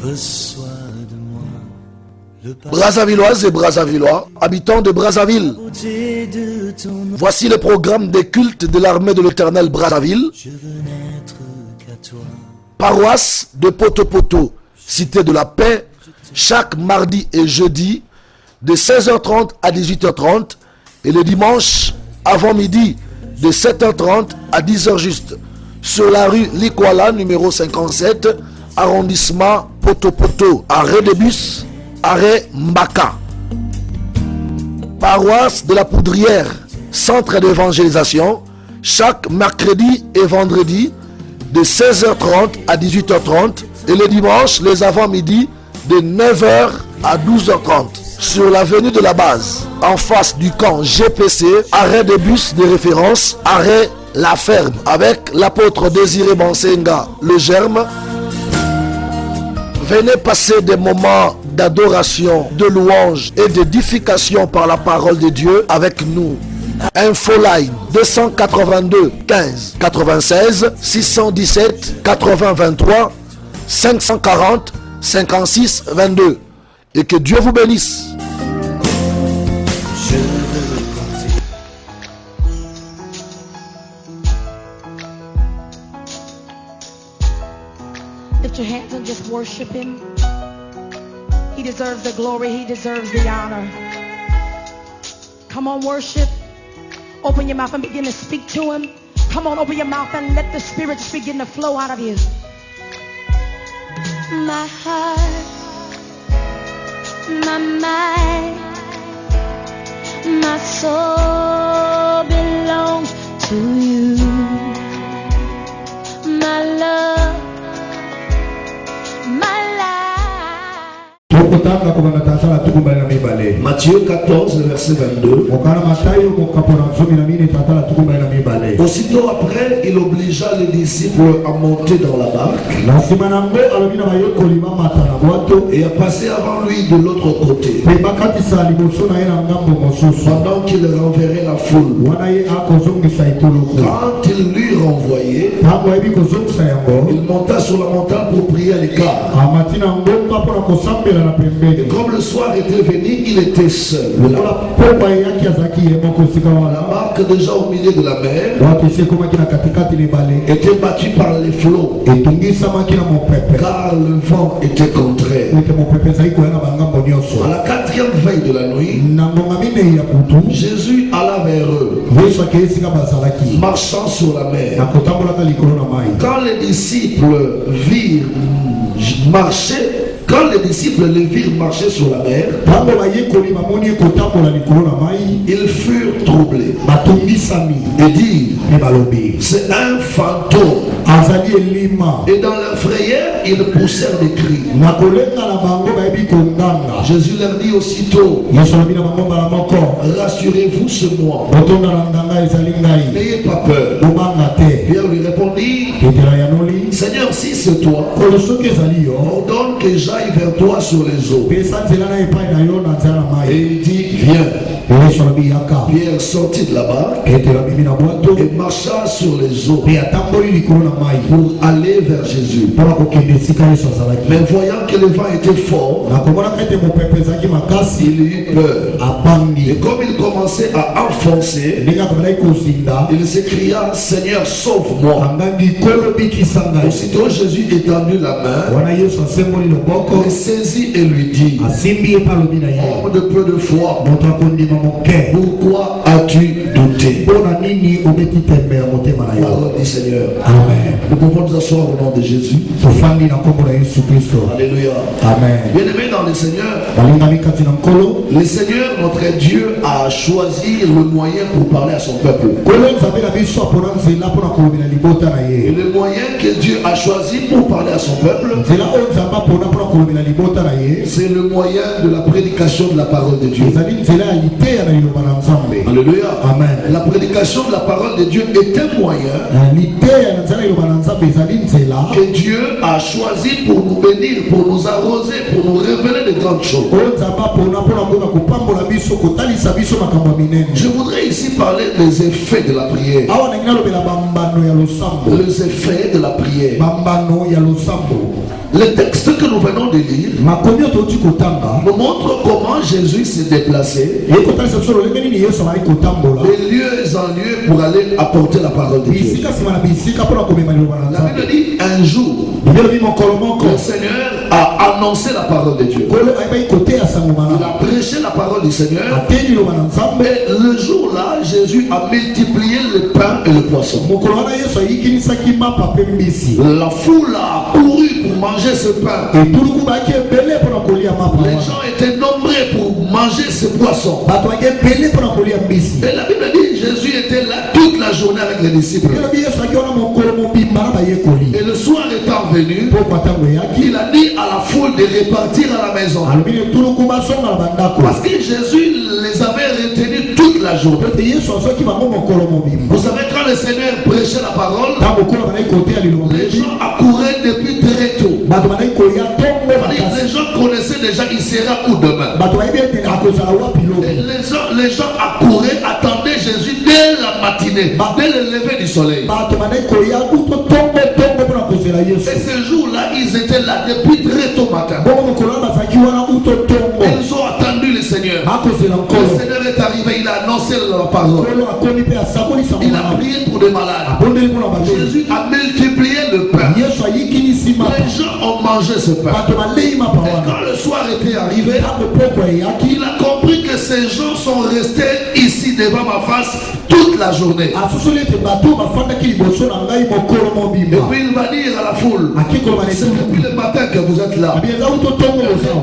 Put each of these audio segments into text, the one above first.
Reçois de moi le Brazzavilloises et Brazzavillois, habitants de Brazzaville. de ton nom. Voici le programme des cultes de l'armée de l'Éternel Brazzaville. Je veux n'être qu'à toi. Paroisse de Poto-Poto, cité de la paix, chaque mardi et jeudi de 16h30 à 18h30 et le dimanche avant midi de 7h30 à 10h juste sur la rue Likwala numéro 57, arrondissement Poto-Poto, arrêt de bus, arrêt Mbaka. Paroisse de la Poudrière, centre d'évangélisation, chaque mercredi et vendredi de 16h30 à 18h30 et le dimanche, les avant-midi de 9h à 12h30 sur l'avenue de la Base, en face du camp GPC, arrêt de bus de référence, arrêt La Ferme, avec l'apôtre Désiré Bansenga, le germe. Venez passer des moments d'adoration, de louange et d'édification par la parole de Dieu avec nous. Infoline 282 15 96 617 80 23 540 56 22 et que Dieu vous bénisse. Je veux porter. Lift your hands and just worship him. He deserves the glory. He deserves the honor. Come on, worship. Open your mouth and begin to speak to him. Come on, open your mouth and let the Spirit just begin to flow out of you. My heart, my mind, my soul belongs to you. My love, my life. Matthieu 14, verset 22. Aussitôt après, il obligea les disciples à monter dans la barque et à passer avant lui de l'autre côté, pendant qu'il renverrait la foule. Quand il l'eut renvoyé, il monta sur la montagne pour prier à l'écart. Et comme le soir était venu, il était seul. La barque, déjà au milieu de la mer, était battue par les flots, car le vent était contraire. À la quatrième veille de la nuit, Jésus alla vers eux, marchant sur la mer. Quand les disciples virent marcher, quand les disciples les virent marcher sur la mer, ils furent troublés et dirent: c'est un fantôme. Et dans leur frayeur, ils poussèrent des cris. Jésus leur dit aussitôt: rassurez-vous, c'est moi. N'ayez pas peur. Pierre lui répondit: Seigneur, si c'est toi, ordonne que j'aille vers toi sur les eaux. Et il dit: viens. Pierre sortit de la barque et marcha sur les eaux pour aller vers Jésus. Mais voyant que le vent était fort, il eut peur. Et comme il commençait à enfoncer, il s'écria: Seigneur, sauve-moi. Aussitôt Jésus étendit la main, le saisit et lui dit: homme de peu de foi, pourquoi as-tu douté? Parole du Seigneur. Amen. Nous pouvons nous asseoir au nom de Jésus. Alléluia. Amen. Bien-aimés dans le Seigneur, le Seigneur, notre Dieu, a choisi le moyen pour parler à son peuple. Et le moyen que Dieu a choisi pour parler à son peuple, c'est le moyen de la prédication de la parole de Dieu. Alléluia. Amen. La prédication de la parole de Dieu est un moyen que Dieu a choisi pour nous bénir, pour nous arroser, pour nous révéler de grandes choses. Je voudrais ici parler des effets de la prière. Les effets de la prière. Le texte que nous venons de lire nous montre comment Jésus s'est déplacé de lieux en lieux pour aller apporter la parole de Dieu. La Bible dit un jour, le Seigneur a annoncé la parole de Dieu. Il a prêché la parole du Seigneur. Et le jour-là, Jésus a multiplié le pain et le poisson. La foule a couru pour manger ce pain. Les gens étaient nombreux pour manger ce poisson. Et la Bible dit Jésus était là toute la journée avec les disciples. Et le soir étant venu, il a dit à la foule de repartir à la maison. Parce que Jésus les avait retenus toute la journée. Vous savez, quand le Seigneur prêchait la parole, les gens accouraient depuis très tôt. Les gens connaissaient déjà il sera où demain. Les gens accouraient, attendaient Jésus dès la matinée, dès le lever du soleil. Et ce jour-là, ils étaient là depuis très tôt matin. Ils ont attendu le Seigneur. Le Seigneur est arrivé, il a annoncé la parole. Il a prié pour des malades. Jésus a multiplié le pain. Les gens ont mangé ce pain. Et quand le soir était arrivé, il a compris que ces gens sont restés ici devant ma face toute la journée. Et puis il va dire à la foule, c'est depuis le matin que vous êtes là.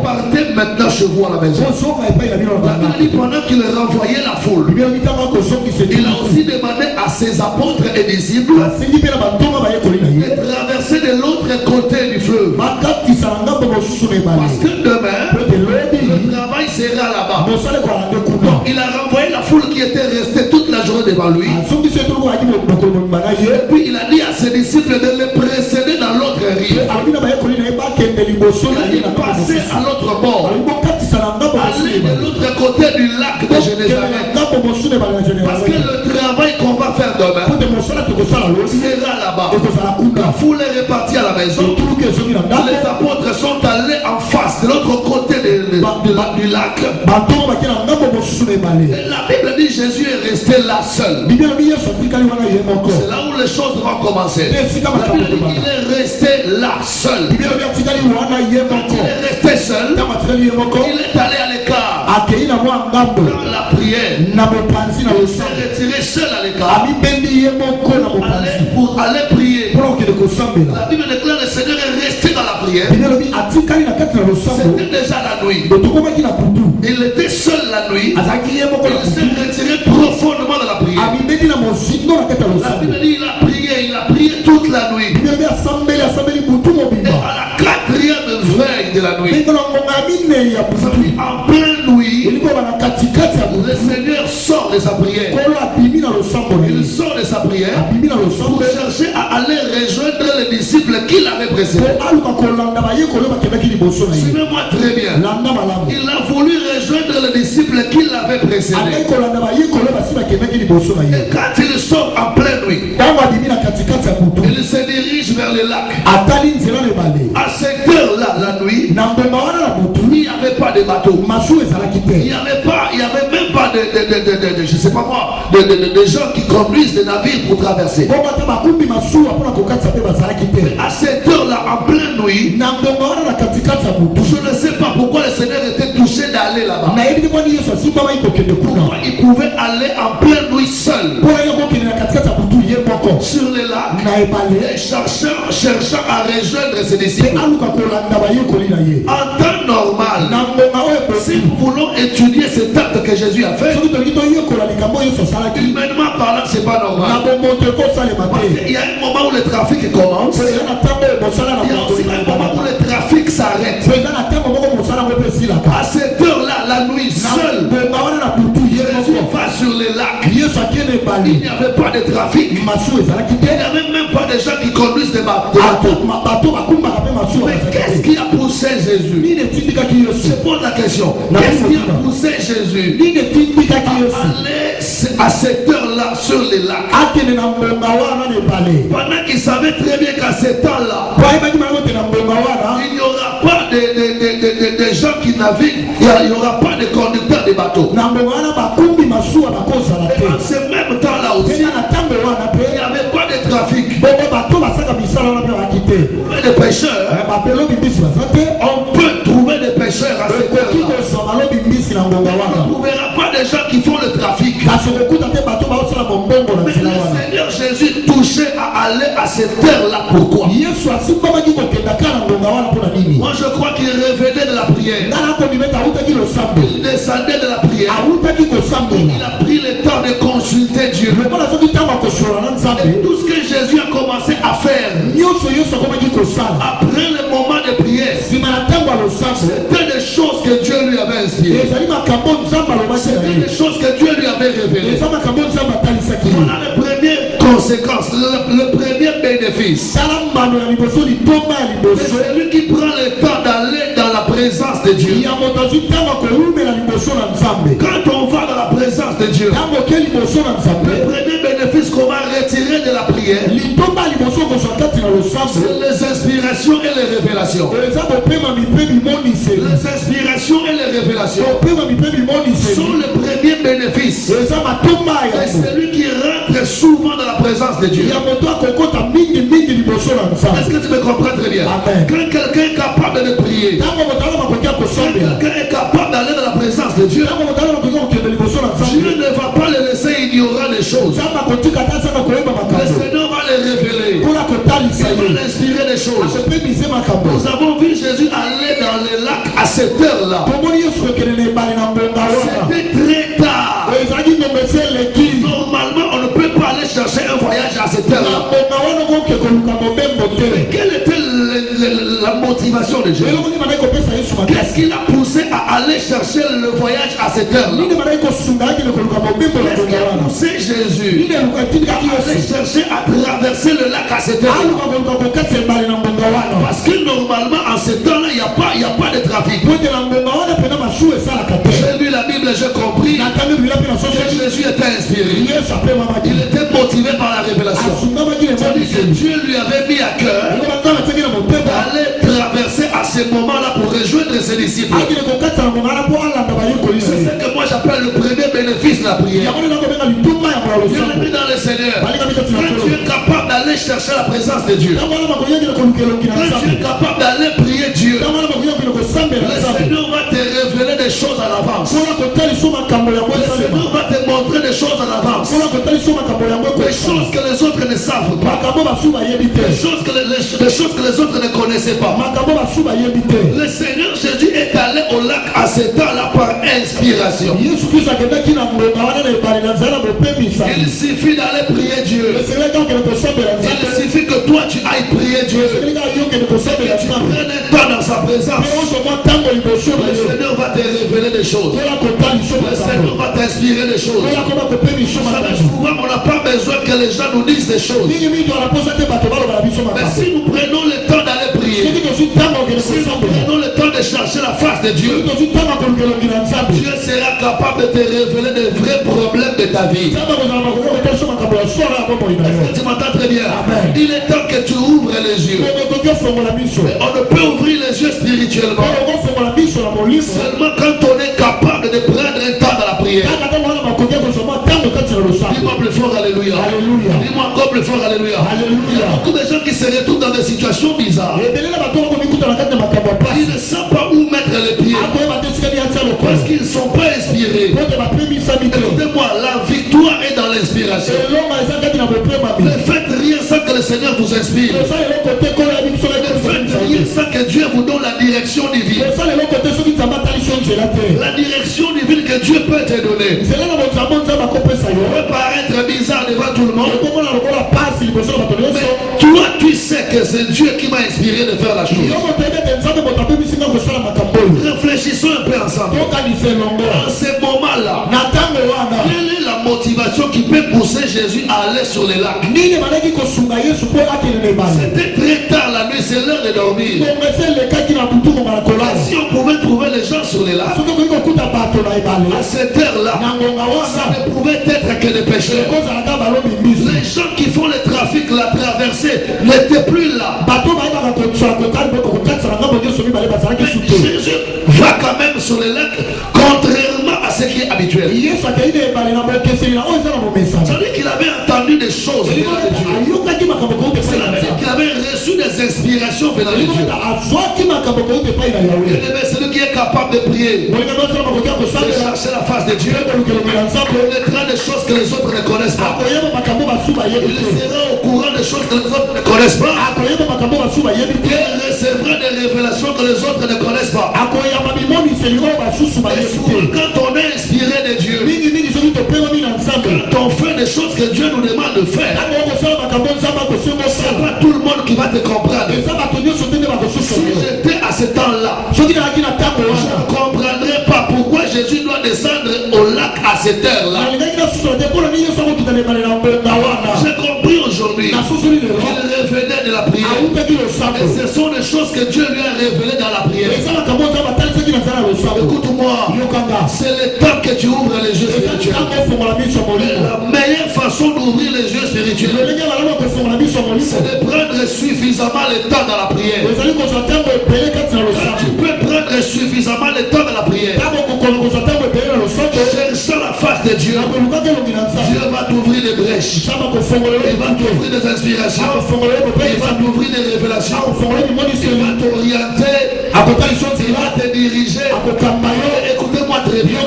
Partez maintenant chez vous à la maison. Pendant qu'il renvoyait la foule, il a aussi demandé à ses apôtres et disciples de traverser de l'autre côté du fleuve. Parce que demain, le travail sera là-bas. Donc il a renvoyé la foule qui était restée toute la journée devant lui. Et puis il a dit à ses disciples de les précéder dans l'autre rive. Il a dit passer à l'autre bord. Aller de l'autre côté du lac de Génézareth. Parce que le travail qu'on va faire demain sera là-bas. La foule est repartie à la maison. Les apôtres sont allés en face de l'autre côté du lac. Et la Bible dit Jésus est resté là seul. C'est là où les choses vont commencer. La Bible dit qu'il est resté là seul. Il est resté seul. Il est allé à l'écart. Dans la prière, il s'est retiré seul à l'écart pour aller prier. La Bible déclare que le Seigneur est resté dans la prière. C'était déjà la nuit. Il était seul la nuit. Il s'est retiré profondément dans la prière. La Bible dit il a prié toute la nuit. Et à la quatrième veille de la nuit, en pleine nuit, le Seigneur sort de sa prière. Il sort de sa prière pour chercher à aller rejoindre les disciples qui l'avaient précédé. Suivez-moi très bien. Il a voulu rejoindre les disciples qui l'avaient précédé. Et quand il sort en pleine nuit, il se dirige vers le lac. À cette heure-là, la nuit, il n'y avait pas de bateau. Il n'y avait même pas de je sais pas moi, de gens qui conduisent des navires pour traverser. À cette heure-là, en pleine nuit, je ne sais pas pourquoi le Seigneur était touché d'aller là-bas. Pourquoi il pouvait aller en pleine nuit seul sur les lacs et cherchant à rejoindre ses disciples. En temps normal, si nous voulons étudier cet acte que Jésus a fait, humainement parlant, c'est pas normal. Parce qu'il y a un moment où le trafic commence, il y a aussi un moment où le trafic s'arrête. À cette heure-là, la nuit, seul, Jésus va sur les lacs. Il n'y avait pas de trafic. Il n'y avait même pas de gens qui conduisent des bateaux. Mais qu'est-ce qui a poussé Jésus? Je pose la question. Qu'est-ce qui a poussé Jésus à aller à cette heure-là sur les lacs? Pendant qu'il savait très bien qu'à cette heure-là, il naviguent, il n'y aura pas de conducteur de bateau. Et en ce même temps-là aussi, il n'y avait pas de trafic. Des pêcheurs, on peut trouver des pêcheurs à cette heure-là. On ne trouvera pas des gens qui font le trafic. Mais le Seigneur Jésus touchait à aller à cette heure-là. Pourquoi? Moi je crois qu'il revenait de la prière. Il descendait de la prière. Il a pris le temps de consulter Dieu. Et tout ce que Jésus a commencé à faire après le moment de prière, c'était des choses que Dieu lui avait inspirées. C'était des choses que Dieu lui avait révélées. Voilà les premières conséquences, le premier bénéfice. C'est celui qui prend le temps d'aller dans la présence de Dieu. Quand on va dans la présence de Dieu, le premier bénéfice qu'on va retirer de la prière, c'est les inspirations et les révélations. Les inspirations et les révélations sont le premier bénéfice. Et c'est lui qui rentre souvent dans la présence de Dieu. Est-ce que tu me comprends très bien? Amen. Quand quelqu'un est capable de prier, quand quelqu'un est capable d'aller dans la présence de Dieu, Dieu ne va pas le laisser ignorer les choses. Le Seigneur va les révéler. Il va l'inspirer des choses. Nous avons vu Jésus aller dans le lac à cette heure-là. C'était très tard. Normalement, on ne peut pas aller chercher un voyage à cette heure-là. Mais quelle était la motivation de Jésus? Qu'est-ce qui l'a poussé à aller chercher le voyage à cette heure-là? Qu'est-ce qui a poussé Jésus à aller chercher à traverser le lac à cette heure-là? Parce que normalement, en ce temps-là, il n'y a pas de trafic. J'ai lu la Bible et j'ai compris que Jésus était inspiré. Il était motivé par la révélation. C'est-à-dire que Dieu lui avait mis à cœur d'aller traverser à ce moment-là pour rejoindre ses disciples. C'est ce que moi j'appelle le premier bénéfice de la prière. Dieu l'a mis dans le Seigneur. Quand tu es capable d'aller chercher la présence de Dieu, quand tu es capable d'aller prier Dieu, le Seigneur va te révéler des choses à l'avance. Le Seigneur va te montrer des choses à l'avance. Des choses que les autres ne savent pas. Des choses que les autres ne connaissaient pas. Le Seigneur Jésus est allé au lac à ce temps-là par inspiration. Il suffit d'aller prier Dieu. Il suffit que toi tu ailles prier Dieu. Que tu prennes un temps dans sa présence. Le Seigneur va te révéler des choses. Le Seigneur va t'inspirer des choses. Souvent on n'a pas besoin que les gens nous disent des choses. Mais si nous prenons le temps d'aller prier, si nous prenons le temps de chercher la face de Dieu, Dieu sera capable de te révéler des vrais problèmes de ta vie. Est-ce que tu m'entends très bien? Amen. Il est temps que tu ouvres les yeux. On ne peut ouvrir les yeux spirituellement seulement quand on est capable de prendre un temps dans la prière. Dis-moi plus fort alléluia. Dis-moi encore plus fort alléluia. Il y a beaucoup de gens qui se retrouvent dans des situations bizarres. Ils ne savent pas où mettre les pieds parce qu'ils ne sont pas inspirés. Écoutez-moi, la victoire est dans l'inspiration. Ne faites rien sans que le Seigneur vous inspire. Ne faites rien sans que Dieu vous donne la direction divine. La direction divine que Dieu peut te donner peut paraître bizarre devant tout le monde, mais toi tu sais que c'est Dieu qui m'a inspiré de faire la chose. Réfléchissons un peu ensemble. En ce moment-là, quelle est la motivation qui peut pousser Jésus à aller sur les lacs? C'était très tard la nuit, c'est l'heure de dormir. Si on pouvait trouver les gens sur les lacs à cette heure-là, ça ne pouvait être que des pécheurs. Les gens qui font le trafic, la traversée, n'étaient plus là. Jésus va même sur les lacs, contrairement à ce qui est habituel. C'est-à-dire qu'il avait entendu des choses venant de Dieu. C'est-à-dire qu'il avait reçu des inspirations venant de Dieu. Celui qui est capable de prier, de chercher la face de Dieu, connaîtra des choses que les autres ne connaissent pas. Il sera au courant des choses que les autres ne connaissent pas. Il recevra des révélations que les autres ne connaissent pas. Et souvent, quand on est inspiré de Dieu, quand on fait des choses que Dieu nous demande de faire, c'est pas tout le monde qui va te comprendre. Si j'étais à ce temps-là, je ne comprendrais pas pourquoi Jésus doit descendre au lac à cette heure-là. J'ai compris aujourd'hui qu'il revenait de la prière. Et ce sont des choses que Dieu lui a révélées dans la prière. Écoute-moi, c'est le temps que tu ouvres les yeux spirituels. La meilleure façon d'ouvrir les yeux spirituels, c'est de prendre suffisamment le temps dans la prière. Tu peux prendre suffisamment le temps dans la prière, cherchant la face de Dieu. Dieu va t'ouvrir des brèches, il va t'ouvrir des inspirations, il va t'ouvrir des révélations, il va t'orienter, il va te diriger. Écoutez-moi très bien,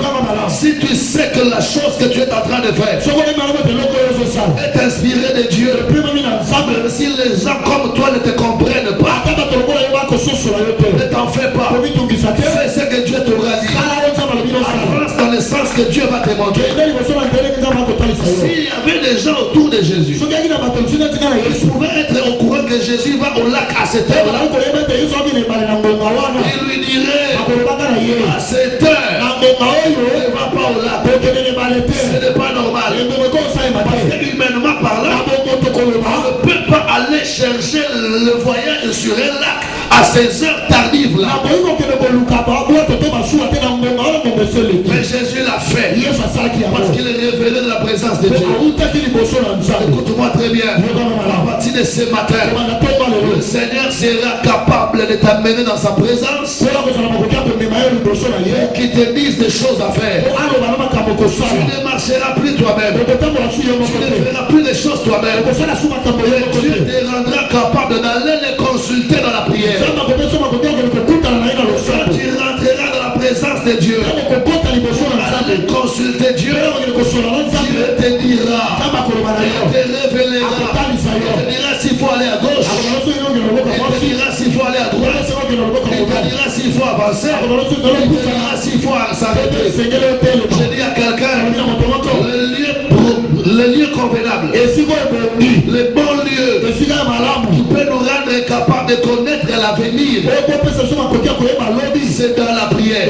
si tu sais que la chose que tu es en train de faire est inspirée de Dieu, même si les gens comme toi ne te comprennent pas, ne t'en fais pas. Fais ce que Dieu t'aura dit. Avance dans le sens que Dieu va te montrer. S'il y avait des gens autour de Jésus, ils pouvaient être au courant que Jésus va au lac à cette heure-là. Il lui dirait à cette heure, ne va pas au lac. Ce n'est pas normal. Parce que humainement parlant, on ne peut pas aller chercher le voyage sur un lac à ces heures tardives là. Mais Jésus l'a fait parce qu'il est révélé de la présence de Dieu. Écoute-moi très bien. À partir de ce matin, le Seigneur sera capable de t'amener dans sa présence, qui te dise des choses à faire. Tu ne marcheras plus toi-même. Tu ne feras plus des choses toi-même. Dieu te rendra capable d'aller les consulter dans la prière. Quand tu rentreras dans la présence de Dieu, aller consulter Dieu, Dieu te dira, il te révélera, il te dira s'il faut aller à gauche, il te dira s'il faut aller à droite, il te dira s'il faut avancer, il te dira s'il faut s'arrêter. Je dis à quelqu'un, le lieu convenable, le bon lieu qui peut nous rendre capables de connaître l'avenir, c'est dans la prière.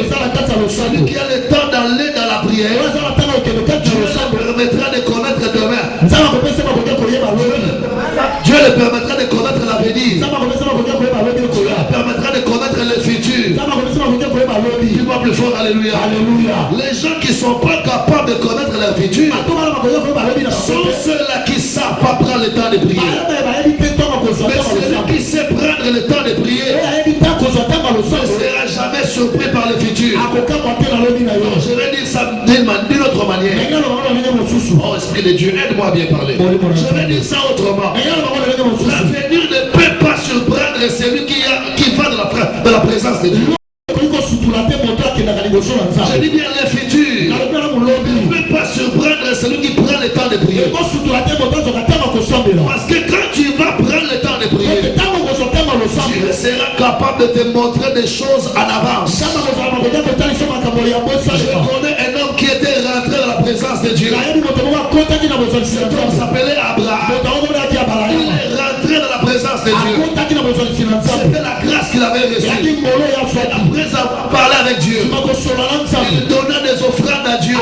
Celui qui a le temps d'aller dans la prière, Dieu le permettra de connaître demain. Dieu le permettra de connaître l'avenir. Dieu le permettra de connaître le futur. Dis-moi plus fort, alléluia. Les gens qui ne sont pas capables de connaître leur futur sont ceux-là qui ne savent pas prendre le temps de prier. Mais celui qui sait prendre le temps de prier ne sera jamais surpris par le futur. Je vais dire ça d'une autre manière. Oh Esprit de Dieu, aide-moi à bien parler. Je vais dire ça autrement. L'avenir ne peut pas surprendre celui qui va dans la présence de Dieu. Je dis bien le futur ne peut pas surprendre celui qui prend le temps de prier. Parce que quand tu vas prendre le temps de prier, tu seras capable de te montrer des choses en avance. Je connais un homme qui était rentré dans la présence de Dieu. Cet homme s'appelait Abraham. Il est rentré dans la présence de Dieu. C'était la grâce qu'il avait reçue. Après avoir parlé avec Dieu, il donnait des offrandes à Dieu.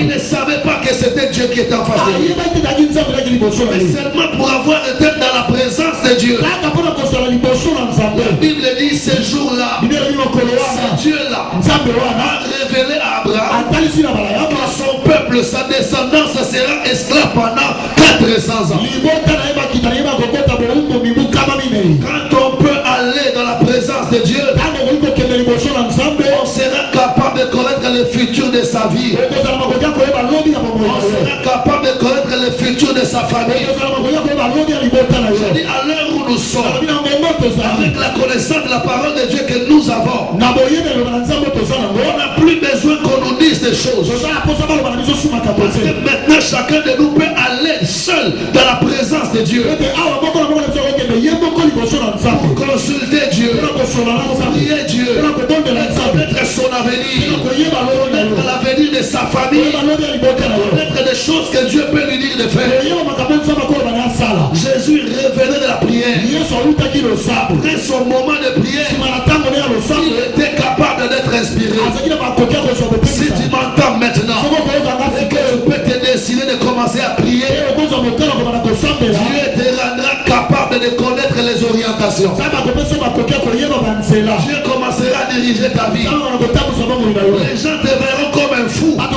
Il ne savait pas que c'était Dieu qui était en face de lui. Mais seulement pour avoir été dans la présence de Dieu. La Bible dit ce jour-là, ce Dieu-là a révélé à Abraham que son peuple, sa descendance sera esclave pendant 400 ans. Quand on peut aller dans la présence de Dieu, sa vie. On sera capable de connaître le futur de sa famille. Je dis à l'heure où nous sommes, avec la connaissance de la parole de Dieu que nous avons, on n'a plus besoin qu'on nous dise des choses. Parce que maintenant chacun de nous peut aller seul dans la présence de Dieu. Pour consulter Dieu, prier Dieu, connaître son avenir, connaître l'avenir de sa famille, connaître des choses que Dieu peut lui dire de faire. Jésus revenait de la prière. Après son moment de prière, il était capable d'être inspiré. Si tu m'entends maintenant, et que tu peux te décider de commencer à prier, Dieu te rendra capable de connaître les orientations. Dieu commencera à diriger ta vie. Les gens te verront comme un fou parce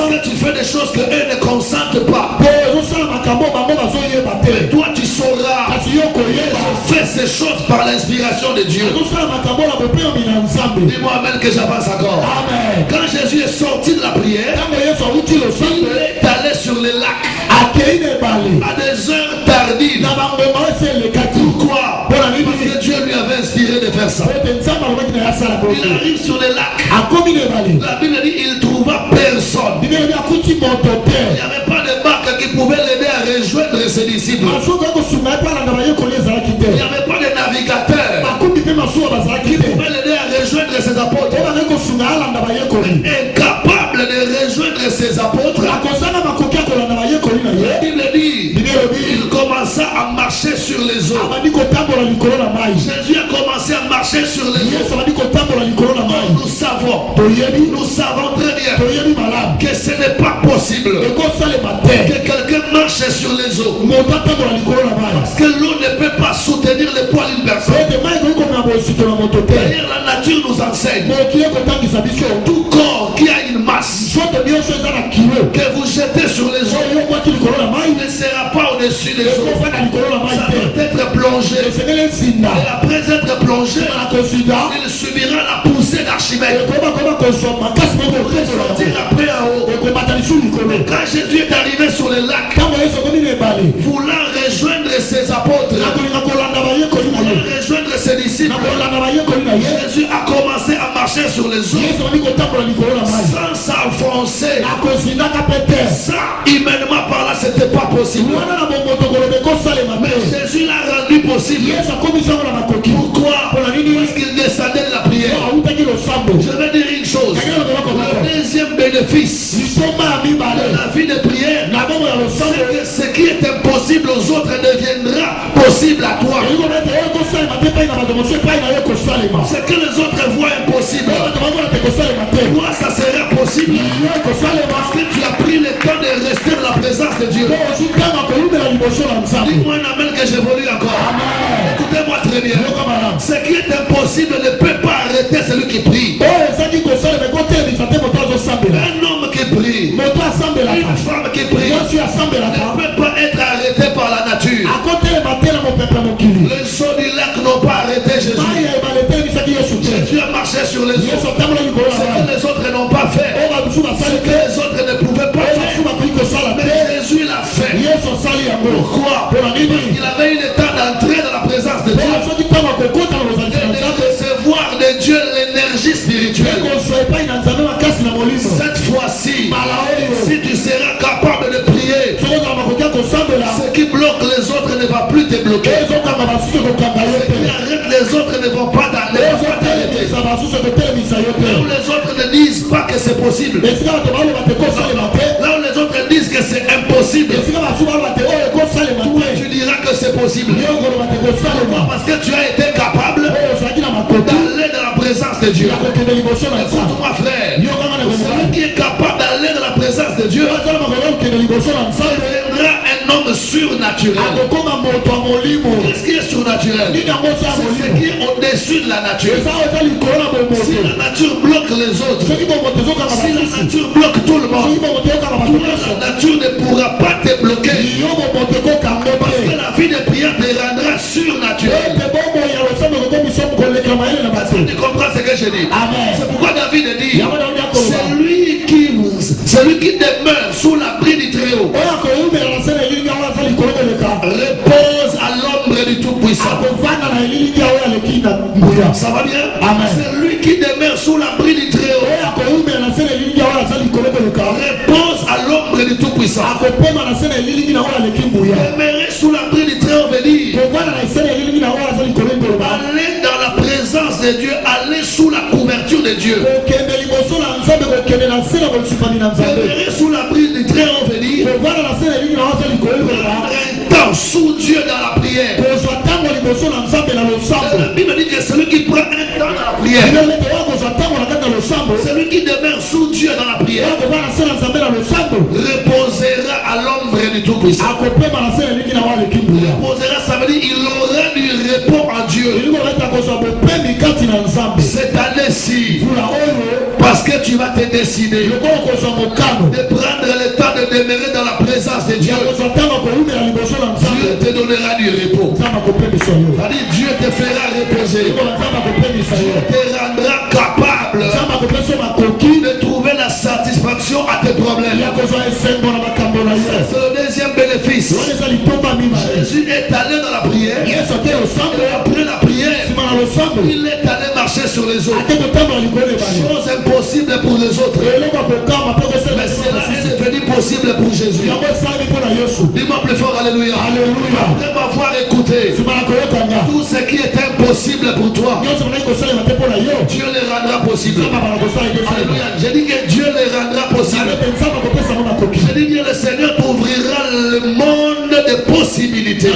que tu fais des choses que eux ne consentent pas. Et toi tu sauras que je fais ces choses par l'inspiration de Dieu. Dis-moi amen que j'avance encore. Amen. Quand Jésus est sorti de la prière, il est allé sur les lacs à des heures tardives. Pourquoi? Parce que Dieu lui avait inspiré de faire ça. Il arrive sur les lacs. La Bible dit il ne trouva personne. Il n'y avait pas de barque qui pouvait l'aider à rejoindre ses disciples. Il n'y avait pas de navigateur qui pouvait l'aider à rejoindre ses apôtres. Incapable de rejoindre ses apôtres, la Bible dit il commença à marcher sur les eaux. Jésus a commencé à marcher sur les eaux. Nous savons très bien que ce n'est pas possible que quelqu'un marche sur les eaux, parce que l'eau ne peut pas soutenir le poids d'une personne. D'ailleurs la nature nous enseigne tout corps qui a une masse que vous jetez sur les eaux ne sera pas au-dessus des eaux. Ça doit être plongé, et après être plongé il subira la poussée d'Archimède pour sortir après en haut. Mais quand Jésus est arrivé sur le lac, voulant rejoindre ses apôtres, voulant rejoindre ses disciples, Jésus a commencé à marcher sur les eaux sans s'enfoncer. Ça, humainement par là, c'était pas possible. Mais Jésus l'a rendu possible. Pourquoi? Parce qu'il descendait de la prière. Je vais dire une chose. Le deuxième bénéfice de la vie de prière, c'est que ce qui est impossible aux autres deviendra possible à toi. Ce que les autres voient impossible, toi ça sera possible parce que tu as pris le temps de rester dans la présence de Dieu. Dis-moi un amen que j'évolue encore. Écoutez-moi très bien. Ce qui est impossible ne peut pas arrêter celui qui prie. Un homme qui prie, une femme qui prie ne peut pas être arrêté par la nature. Les eaux du lac n'ont pas arrêté Jésus. Jésus a marché sur les eaux. Ce que les autres n'ont pas fait, ce que les autres ne pouvaient pas faire, mais Jésus l'a fait. Pourquoi? Parce qu'il avait eu le temps d'entrer dans la présence de Dieu et de recevoir de Dieu l'énergie spirituelle. Cette fois-ci, si tu seras capable de prier, ce qui bloque les autres ne va plus te bloquer. Ce qui arrête les autres ne vont pas t'arrêter. Là où les autres ne disent pas que c'est possible, là où les autres disent que c'est impossible, toi tu diras que c'est possible. Parce que tu as été capable d'aller dans la présence de Dieu. Écoute-moi frère, celui qui est capable d'aller dans la présence de Dieu deviendra un homme surnaturel. Qu'est-ce qui est surnaturel? C'est ce qui est au-dessus de la nature. Si la nature bloque les autres, si la nature bloque tout le monde, la nature ne pourra pas te bloquer. Parce que la vie de prière te rendra surnaturel. Tu comprends ce que je dis? C'est pourquoi David dit, c'est lui Tout-Puissant. Ça va bien? Amen. C'est lui qui demeure sous l'abri du Très-Haut. Repose à l'ombre du Tout-Puissant. Demeurer sous l'abri du Très-Haut veut dire aller dans la présence de Dieu, aller sous la couverture de Dieu. Demeurer sous l'abri du Très-Haut veut dire un temps sous Dieu dans la prière. La Bible dit que celui qui prend un temps dans la prière, celui qui demeure sous Dieu dans la prière, reposera à l'ombre du Tout-Puissant. Reposera, ça veut dire il aura du repos en Dieu. Cette année-ci, parce que tu vas te décider de prendre le temps de demeurer dans la présence de Dieu, Dieu te donnera du repos. C'est-à-dire Dieu te fera reposer. Dieu te rendra capable de trouver la satisfaction à tes problèmes. C'est le deuxième bénéfice. Jésus est allé dans la prière. Et après la prière, il est allé marcher sur les eaux. Chose impossible pour les autres. Mais cela est devenu possible pour Jésus. Dis-moi plus fort, alléluia. Après m'avoir écouté, tout ce qui est impossible pour toi, Dieu le rendra possible. Alléluia. J'ai dit que Dieu le rendra possible. J'ai dit que le Seigneur t'ouvrira le monde des possibilités.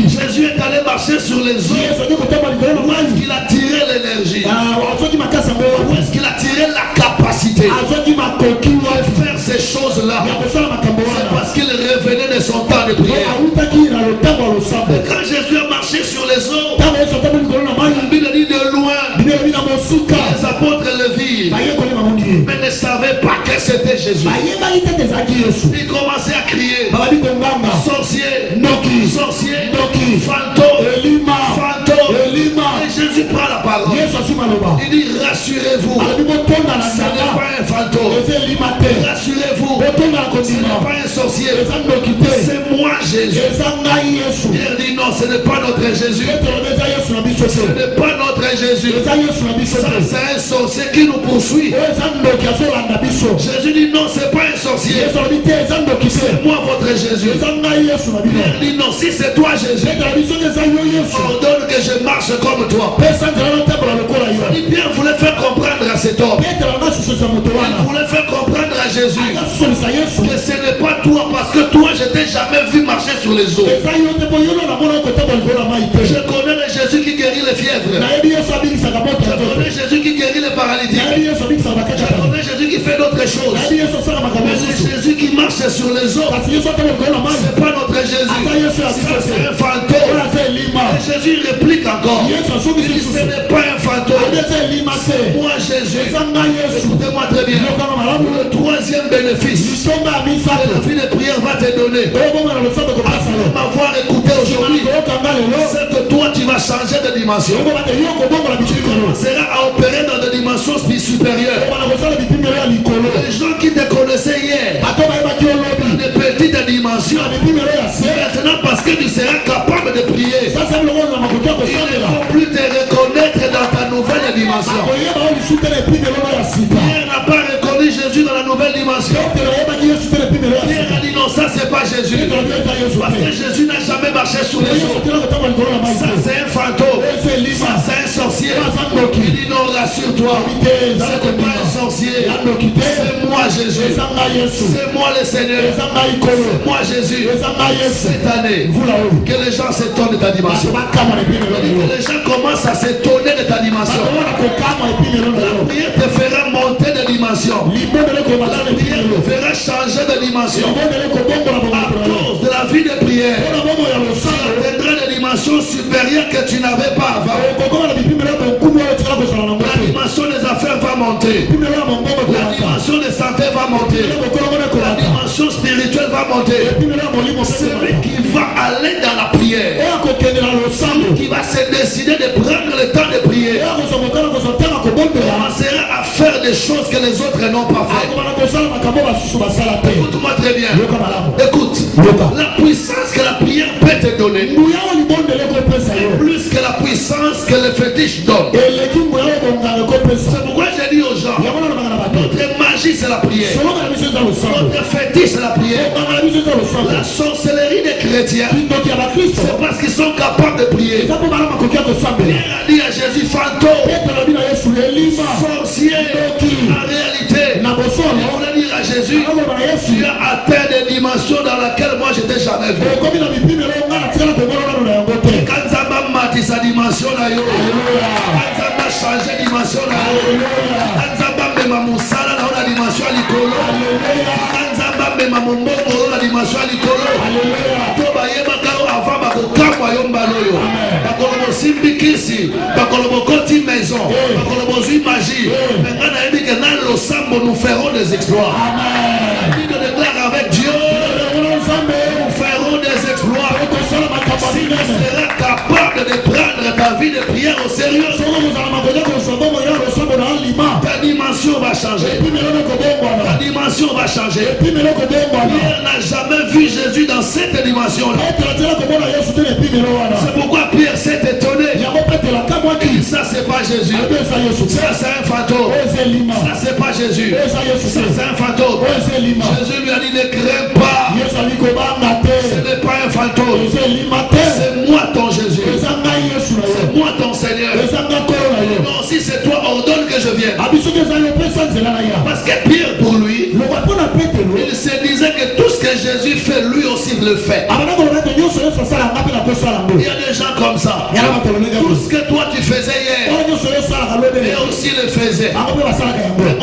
Jésus est allé marcher sur les eaux. Où est-ce qu'il a tiré l'énergie? Où est-ce qu'il a tiré la capacité de faire ces choses-là? C'est parce qu'il revenait de son temps de prière. Et quand Jésus a marché sur les eaux, la Bible dit de loin, les apôtres le virent, mais ne savaient pas que c'était Jésus. Ils commençaient à crier: sorcier, sorcier, fantôme, fantôme. Et Jésus prend la parole. Il dit: rassurez-vous, ce n'est pas un fantôme. Rassurez-vous, ce n'est pas un sorcier. C'est moi Jésus. Il dit: non, ce n'est pas notre Jésus. Ce n'est pas notre Jésus. Ça, c'est un sorcier qui nous poursuit. Jésus dit: non, c'est pas un sorcier. C'est moi votre Jésus. Il dit: non, si c'est toi Jésus, ordonne que je marche comme toi. Il dit bien, voulait faire comprendre à cet homme. Il voulait faire comprendre à Jésus que ce n'est pas toi, parce que toi je t'ai jamais vu marcher sur les eaux. Je connais le Jésus qui guérit les fièvres. Je connais Jésus qui guérit les paralytiques. Je connais Jésus qui fait d'autres choses. Mais le Jésus qui marche sur les eaux, c'est pas notre Jésus. C'est un fantôme. Et Jésus réplique encore. Il dit: ce n'est pas un fantôme. C'est moi Jésus. Écoutez-moi très bien. Le troisième bénéfice que la vie de prière va te donner, après m'avoir écouté aujourd'hui, c'est que toi tu vas changer de dimension. Tu commenceras à opérer dans des dimensions supérieures. Les gens qui te connaissaient hier dans des petites dimensions, maintenant parce que tu seras capable de prier, ils ne vont plus te reconnaître dans ta nouvelle dimension. Pierre n'a pas reconnu Jésus dans la nouvelle dimension. Pierre a dit: non, ça c'est pas Jésus. Parce que Jésus n'a jamais marché sur les eaux. Ça c'est un fantôme. Ça c'est un sorcier. Il dit: non, rassure-toi, c'est pas un sorcier. C'est moi Jésus. C'est moi le Seigneur. C'est moi Jésus. Cette année, que les gens s'étonnent de ta dimension. Que les gens commencent à s'étonner de ta dimension. La prière te fera monter de dimension. La prière te fera changer de dimension. À cause de la vie de prière, tu atteindras des dimensions supérieures que tu n'avais pas avant. La dimension des affaires va monter. La dimension de santé va monter. La dimension spirituelle va monter. Celui qui va aller dans la prière, celui qui va se décider de prendre le temps de prier, commencera à faire des choses que les autres n'ont pas fait. Écoute-moi très bien. Écoute, la puissance que la prière peut te donner, puissance que le fétiche donne. C'est pourquoi j'ai dit aux gens, notre magie c'est la prière, notre fétiche c'est la prière. La sorcellerie des chrétiens, c'est parce qu'ils sont capables de prier. Pierre a dit à Jésus, fantôme, sorcier. En réalité, on voulait dire à Jésus, tu as atteint des dimensions dans lesquelles moi j'étais jamais vu. Quand ça m'a mati sa dimension là, quand ça m'a changé dimension là, quand ça m'a mis ma moussala dans la dimension à l'icolo, quand ça m'a mis ma mombongo dans la dimension à l'icolo, toba yema kao avant bakokama yombaloyo, bakolobo simbikisi, bakolobo koti maison, bakolobo zui magie. Maintenant on a dit que dans le sambo nous ferons des exploits. On dit de déclarer avec Dieu, nous ferons des exploits. Si tu seras capable de prendre ta vie de prière au sérieux, ta dimension va changer. Ta dimension va changer. Pierre n'a jamais vu Jésus dans cette dimension-là. C'est pourquoi Pierre s'est étonné. Ça c'est pas Jésus. Ça c'est un fantôme. Ça c'est pas Jésus. Ça c'est un fantôme. Jésus lui a dit ne crains pas. Ce n'est pas un fantôme. C'est moi ton Jésus. C'est moi ton Seigneur. Non, si c'est toi, ordonne que je vienne. Parce que Pierre pour lui, il se disait que tout ce que Jésus fait, lui aussi le fait. Il y a des gens comme ça. Tout ce que toi tu faisais hier, et aussi le faisait.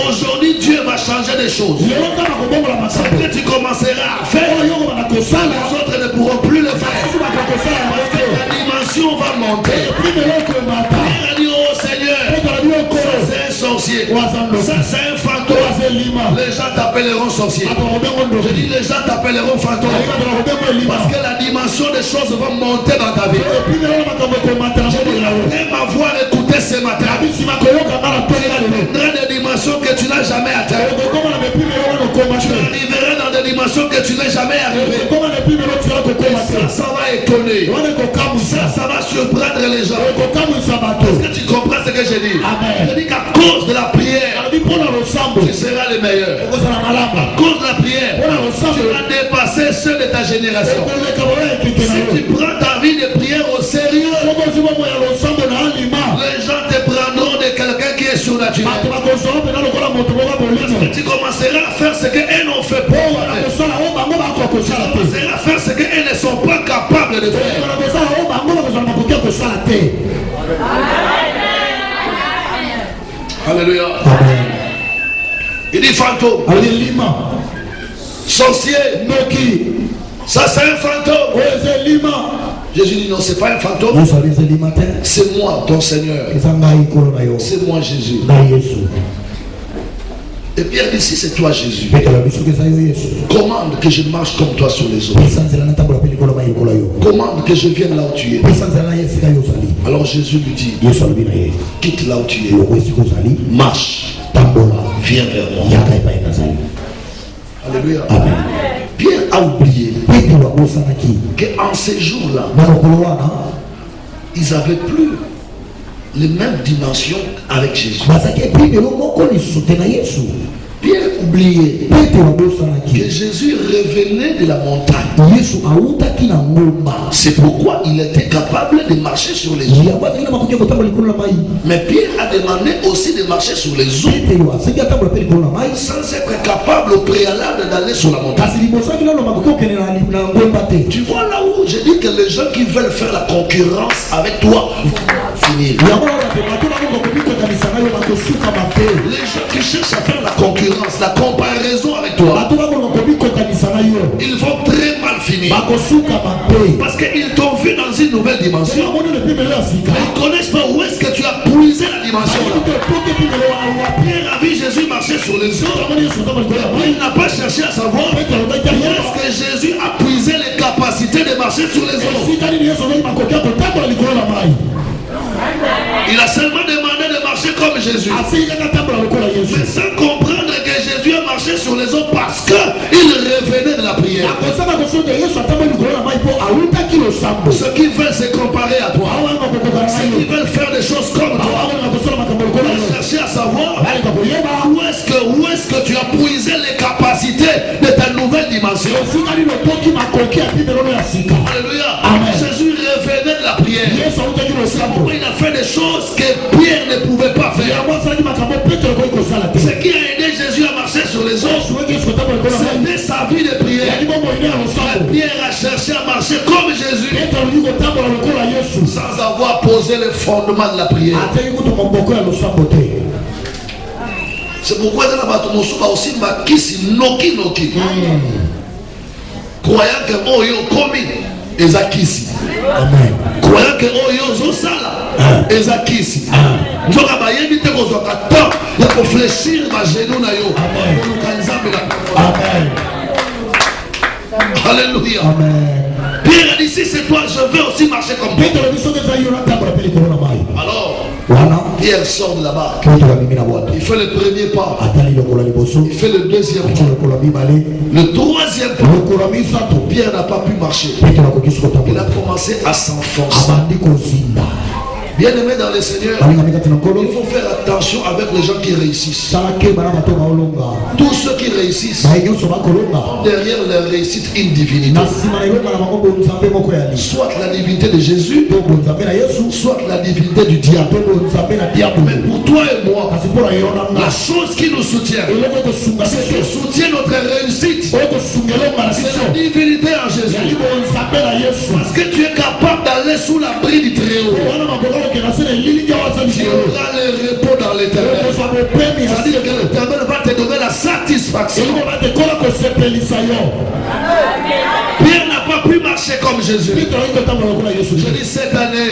Aujourd'hui Dieu va changer des choses. Ce que tu commenceras à faire, les autres ne pourront plus le faire. Parce que la dimension va monter. Pierre a dit, oh Seigneur, ça c'est un sorcier, ça c'est un fantôme. Les gens t'appelleront sorcier. Je dis les gens t'appelleront fantôme. Parce que la dimension des choses va monter dans ta vie. Après m'avoir écouté ce matin, tu atteindras des dimensions que tu n'as jamais atteintes. Tu arriveras dans des dimensions que tu n'es jamais arrivé. Ça va étonner. Ça va surprendre les gens. Est-ce que tu comprends ce que j'ai dit? Je dis qu'à cause de la prière, tu seras le meilleur. À cause de la prière, tu vas dépasser ceux de ta génération. Si tu prends ta vie de prière au sérieux, les gens te prendront de quelqu'un qui est surnaturel. Tu commenceras à faire ce qu'elles n'ont fait pas. Tu commenceras à faire ce qu'elles ne sont pas capables de faire. Alléluia. Il dit fantôme, sorcier, ça c'est un fantôme. Jésus dit non, c'est pas un fantôme. C'est moi ton Seigneur. C'est moi Jésus. Et Pierre dit si c'est toi Jésus, commande que je marche comme toi sur les eaux. Commande que je vienne là où tu es. Alors Jésus lui dit, quitte là où tu es, marche, viens vers moi. Alléluia. Pierre a oublié qu'en ces jours-là, ils n'avaient plus les mêmes dimensions avec Jésus. Pierre oubliait que Jésus revenait de la montagne. C'est pourquoi il était capable de marcher sur les eaux. Mais Pierre a demandé aussi de marcher sur les eaux sans être capable au préalable d'aller sur la montagne. Tu vois là où je dis que les gens qui veulent faire la concurrence avec toi finir. Les gens qui cherchent à faire la concurrence, la comparaison avec toi, ils vont très mal finir. Parce qu'ils t'ont vu dans une nouvelle dimension. Ils ne connaissent pas où est-ce que tu as puisé la dimension là. Pierre a vu Jésus marcher sur les eaux. Il n'a pas cherché à savoir où est-ce que Jésus a puisé les capacités de marcher sur les eaux. Il a seulement demandé de marcher comme Jésus. Mais sans comprendre que Jésus a marché sur sur les eaux parce qu'il revenait de la prière. Ceux qui veulent se comparer à toi, ceux qui veulent faire des choses comme toi, veulent chercher à savoir où est-ce que tu as puisé les capacités de ta nouvelle dimension. Alléluia. Jésus revenait de la prière. Il a fait des choses que Pierre ne pouvait pas faire. Ce qui a aidé Jésus à marcher sur les eaux, c'était sa vie de prière. Pierre a cherché à marcher comme Jésus sans avoir posé le fondement de la prière. C'est pourquoi dans la bataille aussi makisi noki noki, croyant que oyo komi ezakisi, croyant que oyo zosala ezakisi. Nzoka bayebi te kozwaka temps ya kofléchir ma genou na yo. Amen. Alléluia. Pierre a dit si c'est toi, je veux aussi marcher comme toi. Alors Pierre sort de là-bas. Il fait le premier pas. Il fait le deuxième pas. Le troisième pas. Pierre n'a pas pu marcher. Il a commencé à s'enfoncer. Bien aimé dans le Seigneur, il faut faire attention avec les gens qui réussissent. Tous ceux qui réussissent ont derrière leur réussite une divinité. Soit la divinité de Jésus, soit la divinité du diable. Mais pour toi et moi, la chose qui nous soutient, c'est qui soutient notre réussite, c'est la divinité en Jésus. Parce que tu es capable d'aller sous l'abri du Très-Haut. Tu auras le repos dans l'éternel. C'est-à-dire que l'éternel va te donner la satisfaction. Pierre n'a pas pu marcher comme Jésus. Je dis cette année,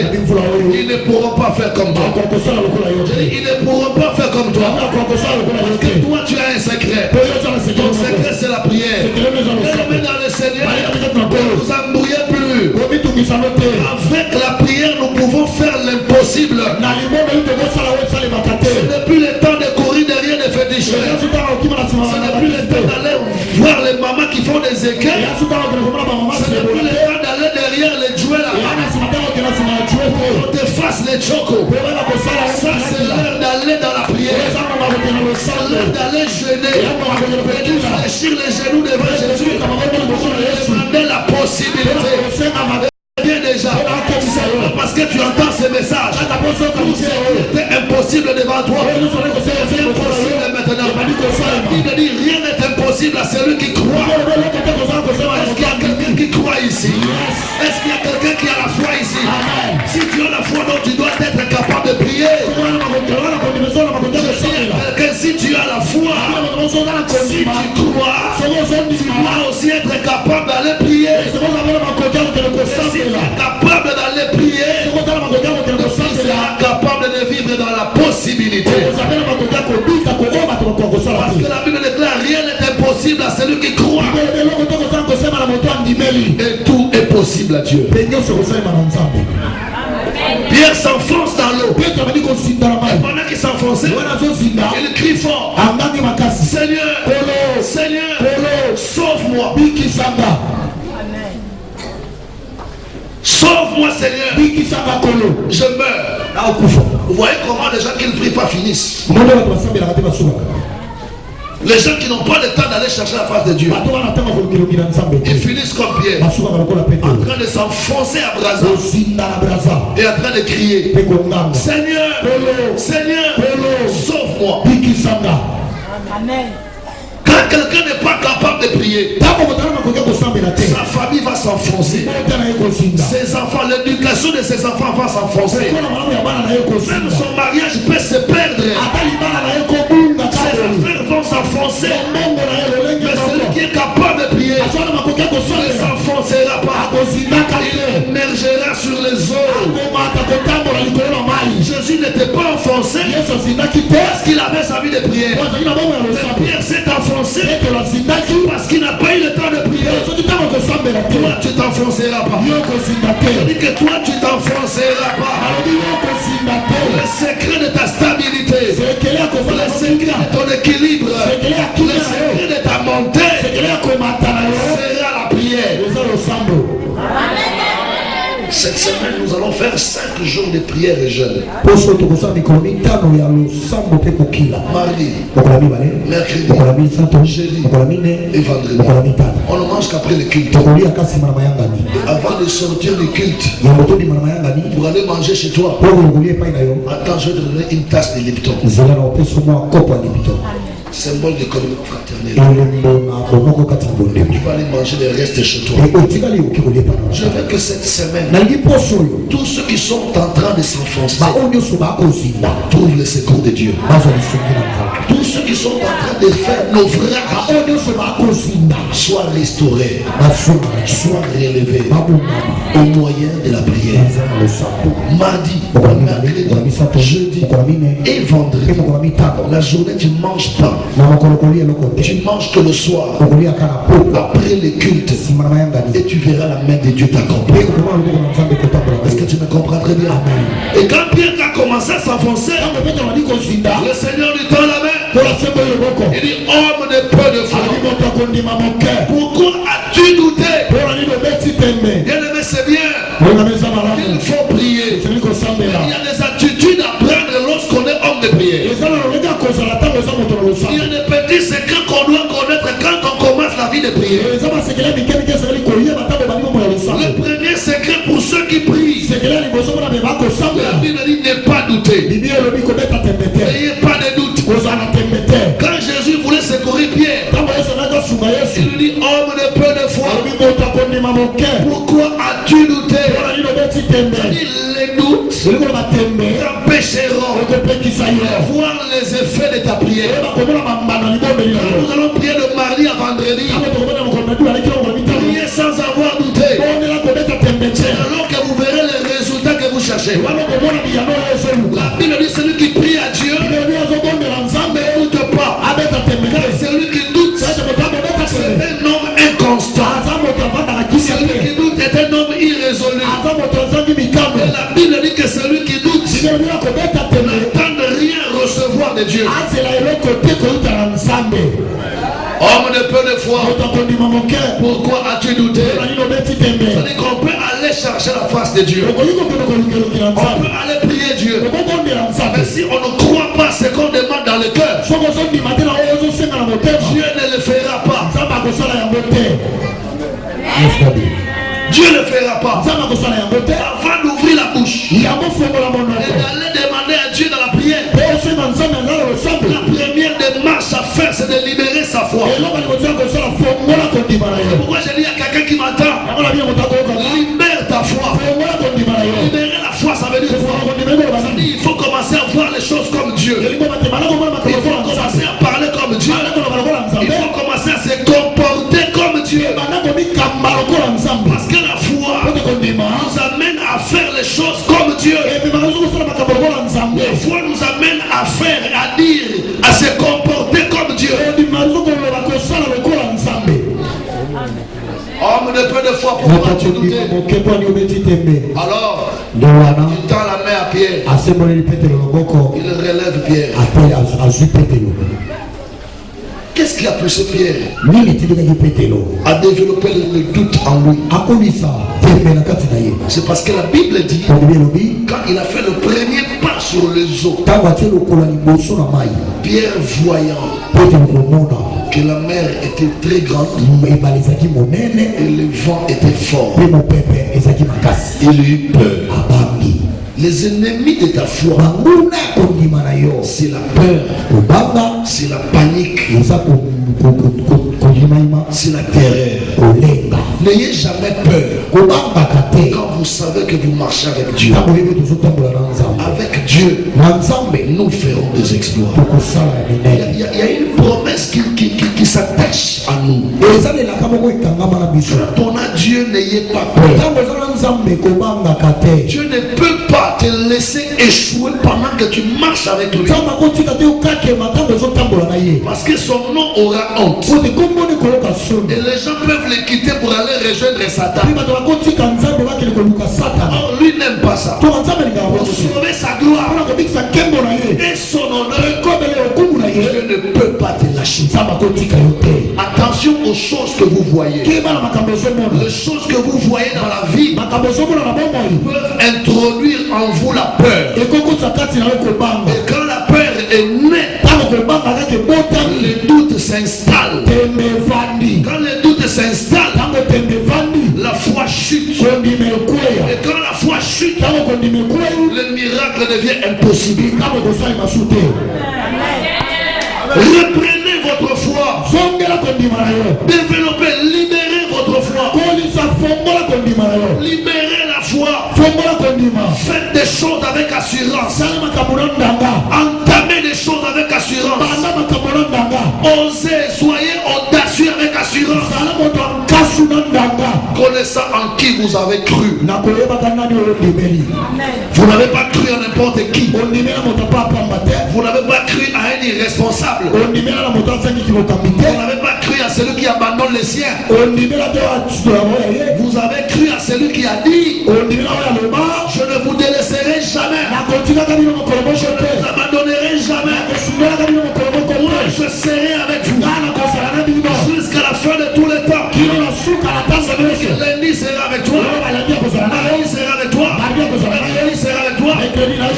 ils ne pourront pas faire comme toi. Je dis, ils ne pourront pas faire comme toi. Parce que toi tu as un secret. Ton secret c'est la prière. Mais dans le Seigneur, ne vous embrouillez plus. Avec la prière, nous pouvons faire l'impossible. Ce n'est plus le temps de courir derrière des féticheurs. Ce n'est plus le temps d'aller voir les mamans qui font des écueils. Ce n'est plus le temps d'aller derrière les jouets là. On te fasse les chocos. Ça c'est l'heure d'aller dans la prière. C'est l'heure d'aller jeûner. Fléchir les genoux devant Jésus. Demander la possibilité. Bien déjà, parce que tu entends ce message, c'est impossible devant toi, c'est impossible maintenant. Il me dit rien n'est impossible à celui qui croit. Est-ce qu'il y a quelqu'un qui croit ici? Est-ce qu'il y a quelqu'un qui a la foi ici? Si tu as la foi, donc tu dois être capable de prier. Si tu as la foi, si tu crois, tu dois aussi être capable d'aller prier. Si tu es capable d'aller prier, tu seras capable de vivre dans la possibilité. Parce que la Bible déclare rien n'est impossible à celui qui croit. Et tout est possible à Dieu. Pierre s'enfonce dans l'eau. Et pendant qu'il s'enfonçait, il crie fort: Seigneur, Seigneur, sauve-moi. Sauve-moi, Seigneur. Je meurs. Vous voyez comment les gens qui ne prient pas finissent. Les gens qui n'ont pas le temps d'aller chercher la face de Dieu, ils finissent comme Pierre, en train de s'enfoncer à Brazza et en train de crier: Seigneur, Seigneur, sauve-moi. Amen. Quand quelqu'un n'est pas capable de prier, sa famille va s'enfoncer. Ses enfants, l'éducation de ses enfants va s'enfoncer. Même son mariage peut se perdre. Ses affaires vont s'enfoncer. Mais celui qui est capable de prier ne s'enfoncera pas. Il émergera sur les eaux. Jésus n'était pas enfoncé parce qu'il avait sa vie de prière. Mais Pierre s'est enfoncé parce qu'il n'a pas eu le temps de prier. Toi tu t'enfonceras pas. Je dis que toi tu t'enfonceras pas. Le secret de ta stabilité, le secret de ton équilibre, le secret de ta allons faire 5 jours de prière et jeûne. Mardi, mercredi, jeudi et vendredi. On ne mange qu'après le culte. Avant de sortir du culte, pour aller manger chez toi, attends, je vais te donner une tasse de Lipton. Symbole de communion fraternelle. Tu vas aller manger le reste chez toi. Je veux que cette semaine, tous ceux qui sont en train de s'enfoncer trouvent le secours de Dieu. Tous ceux qui sont en train de faire naufrage soient restaurés, soient relevés au moyen de la prière. Mardi, mercredi, jeudi et vendredi, la journée tu ne manges pas. Tu manges que le soir après le culte et tu verras la main de Dieu t'accomplir. Est-ce que tu me comprends très bien? Et quand Pierre a commencé à s'enfoncer, le Seigneur lui tend la main. Il dit, homme de peu de foi, pourquoi as-tu douté? Bien-aimé, c'est bien. Il faut prier. Il y a des attitudes à prendre lorsqu'on est homme de prière. Il y a des petits secrets qu'on doit connaître quand on commence la vie de prière. Le premier secret pour ceux qui prient, la Bible dit ne pas douter. N'ayez pas de doute. Quand Jésus voulait secourir Pierre, il lui dit, homme de peu de foi, pourquoi as-tu douté? Les doutes t'empêcheront de voir les effets de ta prière. Nous allons prier de mardi à vendredi. Priez sans avoir douté. Alors que vous verrez les résultats que vous cherchez. La Bible dit celui qui prie à Dieu ne doute pas. Celui qui doute, c'est un homme inconstant. Celui qui doute est un homme irrésolu. Et la Bible dit que celui qui doute n'attend de rien recevoir de Dieu. Homme de peu de foi, pourquoi as-tu douté? C'est-à-dire qu'on peut aller chercher la face de Dieu. On peut aller prier Dieu. Mais si on ne croit pas ce qu'on demande dans le cœur, Dieu ne le fera pas. Dieu ne le fera pas. Avant d'ouvrir la bouche et d'aller demander à Dieu dans la prière, la première démarche à faire, c'est de libérer sa foi. C'est pourquoi je dis à quelqu'un qui m'entend, libère ta foi. Libérer la foi, ça veut dire quoi? Ça veut dire il faut commencer à voir les choses comme Dieu. Il faut commencer à parler comme Dieu. Il faut commencer à se comporter comme Dieu. Parce que la foi nous amène à faire les choses comme Dieu. La foi nous amène à faire, à dire, à se comporter comme Dieu. Homme de peu de foi, pourquoi tu doutais? Alors, il tend la main à Pierre. Il relève Pierre. Qu'est-ce qui a poussé Pierre à développer le doute en lui? C'est parce que la Bible dit, quand il a fait le premier pas sur les eaux, Pierre voyant que la mer était très grande et le vent était fort, il eut peur. Les ennemis de ta foi, c'est la peur, c'est la panique, c'est la terreur. N'ayez jamais peur quand vous savez que vous marchez avec Dieu. Avec Dieu, nous ferons des exploits. Il y a une promesse qui s'attache à nous. Quand on a Dieu, n'ayez pas peur. Dieu ne peut pas te laisser échouer pendant que tu marches avec lui. Parce que son nom aura honte. Et les gens peuvent le quitter pour aller rejoindre Satan. Or, lui n'aime pas ça. Pour sauver sa gloire et son honneur, Dieu ne peut pas te lâcher. Attention aux choses que vous voyez. Les choses que vous voyez dans la vie peuvent introduire la peur. Et quand la peur est née, le doute s'installe. Quand le doute s'installe, la foi chute. Et quand la foi chute, le miracle devient impossible. Reprenez votre foi. Développez, libérez votre foi. Libérez la foi. Faites des choses avec assurance. Entamez des choses avec assurance. Osez, soyez audacieux avec assurance. Connaissant en qui vous avez cru. Vous n'avez pas cru à n'importe qui. Vous n'avez pas cru à un irresponsable. Vous n'avez pas cru à celui qui abandonne les siens. Vous avez cru à celui qui a dit: je ne vous délaisserai jamais. Je ne vous abandonnerai jamais. Moi, je serai avec vous jusqu'à la fin de tous les temps. Lundi sera avec toi. Mardi sera avec toi. Mercredi sera avec toi.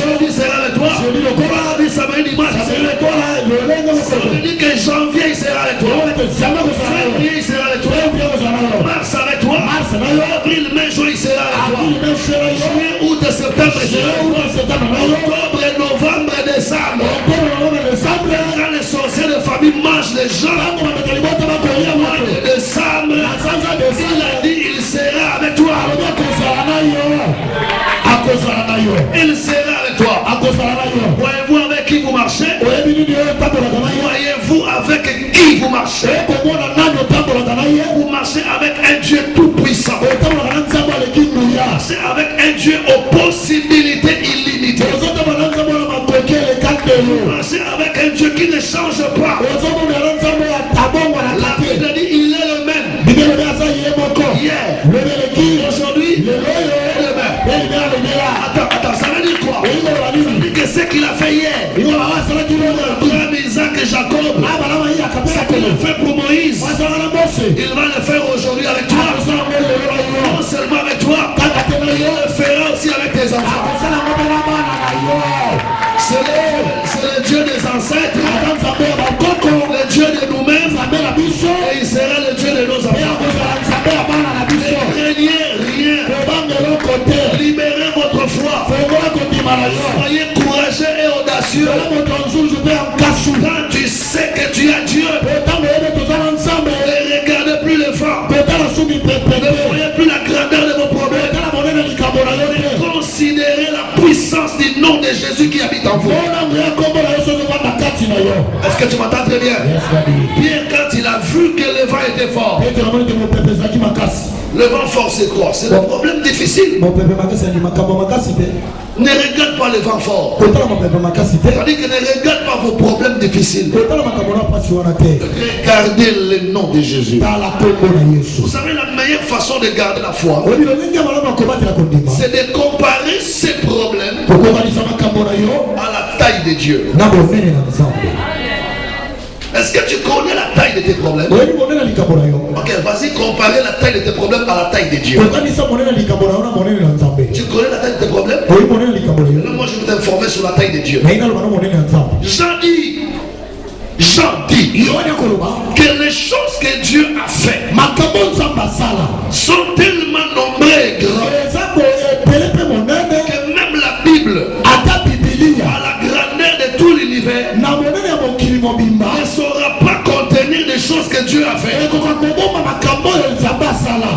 Jeudi sera avec toi. Mardi, samedi, dimanche sera avec toi. Ça veut dire que janvier il sera avec toi. Février il sera avec toi. Mars avec toi. Avril, mai, juin il sera avec toi. Juillet, août, septembre il sera avec toi. Octobre, novembre, décembre. Quand les sorciers de famille mangent les gens, mois de décembre, il a dit il sera avec toi. Il sera avec toi. Voyez-vous avec qui vous marchez? Voyez-vous avec qui vous marchez? Vous marchez avec un Dieu tout puissant. Vous marchez avec un Dieu aux possibilités illimitées. Vous marchez avec un Dieu qui ne change pas. La Bible dit il est le même. Hier, aujourd'hui, et demain. Attends, ça veut dire quoi? Ça veut dire que ce qu'il a fait hier, Abraham, Isaac et Jacob, ce qu'il a fait pour Moïse, il va le faire aujourd'hui avec toi. Non seulement avec toi, il le fera aussi avec tes enfants. C'est le Dieu des ancêtres, le Dieu de nous-mêmes, et il sera le Dieu de nos enfants. Ne craignez rien. Libérez votre foi. Soyez courageux et audacieux. Quand tu sais que tu as Dieu, ne regardez plus le vent. Ne voyez plus la grandeur de vos problèmes. Considérez la puissance du nom de Jésus qui habite en vous. Est-ce que tu m'entends très bien? Pierre, quand il a vu que le vent était fort, le vent fort c'est quoi? C'est le problème difficile. Ne regarde pas le vent fort. C'est-à-dire que ne regarde pas vos problèmes difficiles. Regardez le nom de Jésus. Vous savez la meilleure façon de garder la foi, c'est de comparer ces problèmes à la taille de Dieu. Est-ce que tu connais la taille de tes problèmes? Ok, vas-y, comparer la taille de tes problèmes à la taille de Dieu. Tu connais la taille de tes problèmes? Là, moi, je vais t'informer sur la taille de Dieu. Jean dit que les choses que Dieu a fait sont tellement nombreuses et grandes que même la Bible, à la grandeur de tout l'univers, ne saura pas contenir des choses que Dieu a fait.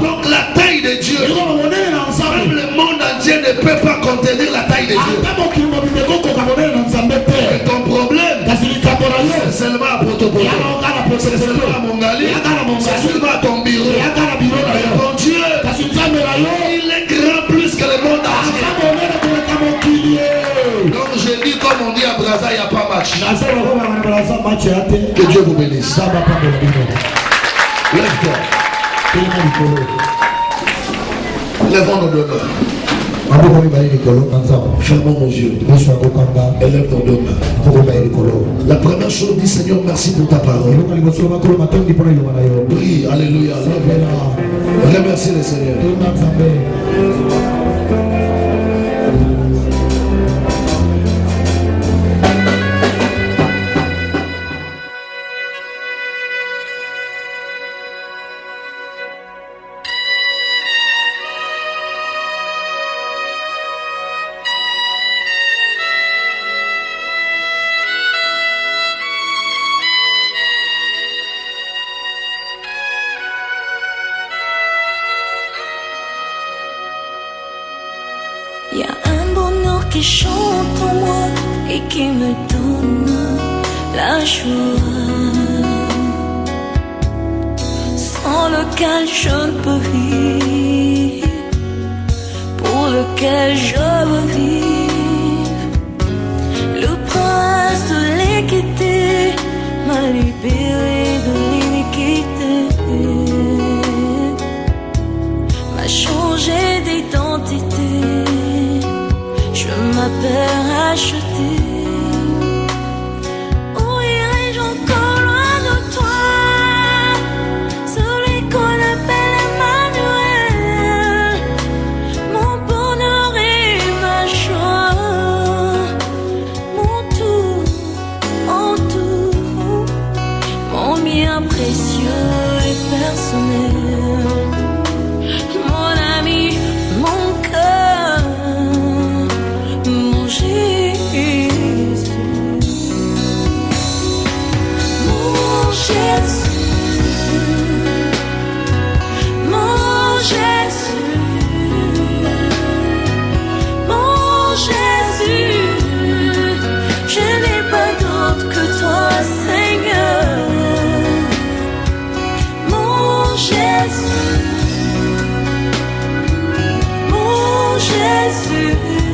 Donc la taille de Dieu, même le monde entier ne peut pas contenir la taille de Dieu. Et ton problème, c'est seulement à Protopoto, c'est seulement à Mongali, c'est seulement à ton bureau. Et ton Dieu, il est grand plus que le monde entier. Donc je dis comme on dit à Brazza, il n'y a pas match. Que Dieu vous bénisse. Lève-toi. Lèvons nos deux mains. Fermons nos yeux. Élève nos deux mains. La première chose, dit Seigneur, merci pour ta parole. Prie, alléluia. Remercie le Seigneur. qui chante en moi et qui me donne la joie, sans lequel je ne peux vivre, pour lequel je veux vivre. Le prince de l'équité m'a libéré de l'iniquité, m'a changé d'identité, je m'appelle racheté. Où irai-je encore loin de toi, celui qu'on appelle Emmanuel, mon bonheur et ma joie, mon tout, en tout, mon bien précieux et personnel, mon ami, mon cœur, mon Jésus, mon Jésus, mon Jésus, mon Jésus, je n'ai pas d'autre que toi, Seigneur. Mon Jésus, mon Jésus.